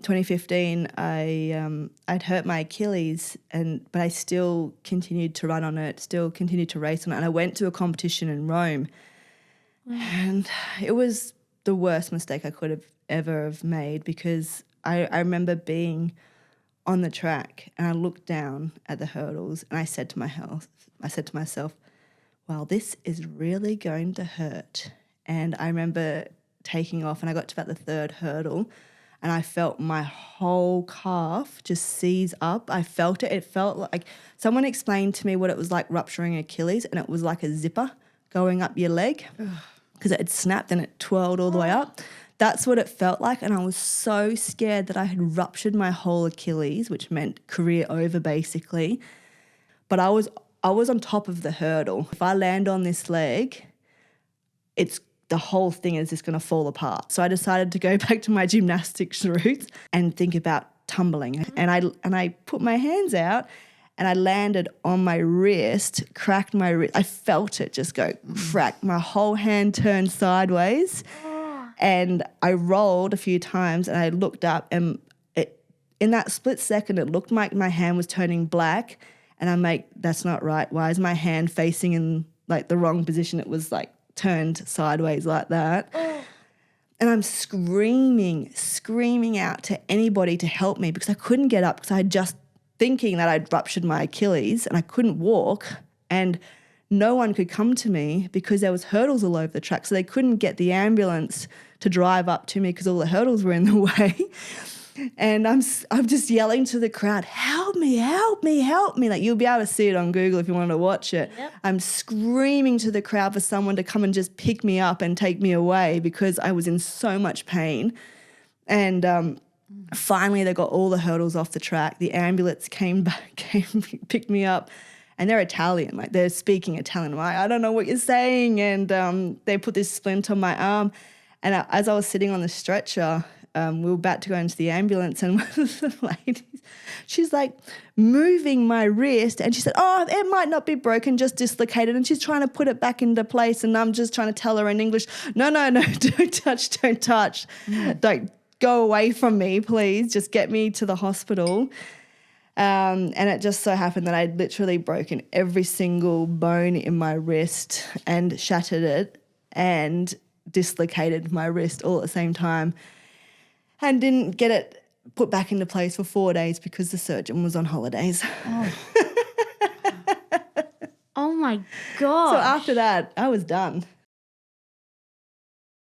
2015, I'd hurt my Achilles, but I still continued to run on it, still continued to race on it. And I went to a competition in Rome, and it was the worst mistake I could have ever have made, because I remember being on the track and I looked down at the hurdles and I said to myself, well, this is really going to hurt. And I remember taking off, and I got to about the third hurdle, and I felt my whole calf just seize up. I felt it. It felt like someone explained to me what it was like rupturing Achilles, and it was like a zipper going up your leg because it had snapped and it twirled all the way up. That's what it felt like, and I was so scared that I had ruptured my whole Achilles, which meant career over basically. But I was on top of the hurdle. If I land on this leg, the whole thing is just going to fall apart. So I decided to go back to my gymnastics roots and think about tumbling. And I put my hands out and I landed on my wrist, cracked my wrist. I felt it just go crack. My whole hand turned sideways and I rolled a few times, and I looked up, and in that split second it looked like my hand was turning black, and I'm like, that's not right. Why is my hand facing in like the wrong position? It was like turned sideways like that. And I'm screaming out to anybody to help me, because I couldn't get up, because I had just thinking that I'd ruptured my Achilles and I couldn't walk, and no one could come to me because there was hurdles all over the track. So they couldn't get the ambulance to drive up to me because all the hurdles were in the way. And I'm just yelling to the crowd, help me, help me, help me. Like, you'll be able to see it on Google if you want to watch it. Yep. I'm screaming to the crowd for someone to come and just pick me up and take me away, because I was in so much pain. And finally they got all the hurdles off the track. The ambulance came picked me up, and they're Italian. Like, they're speaking Italian. I'm like, I don't know what you're saying. And they put this splint on my arm. And as I was sitting on the stretcher, we were about to go into the ambulance, and one of the ladies, she's like moving my wrist, and she said, oh, it might not be broken, just dislocated. And she's trying to put it back into place, and I'm just trying to tell her in English, no, don't touch. Don't go away from me, please. Just get me to the hospital. And it just so happened that I'd literally broken every single bone in my wrist and shattered it and dislocated my wrist all at the same time, and didn't get it put back into place for 4 days because the surgeon was on holidays. Oh my God. So after that, I was done.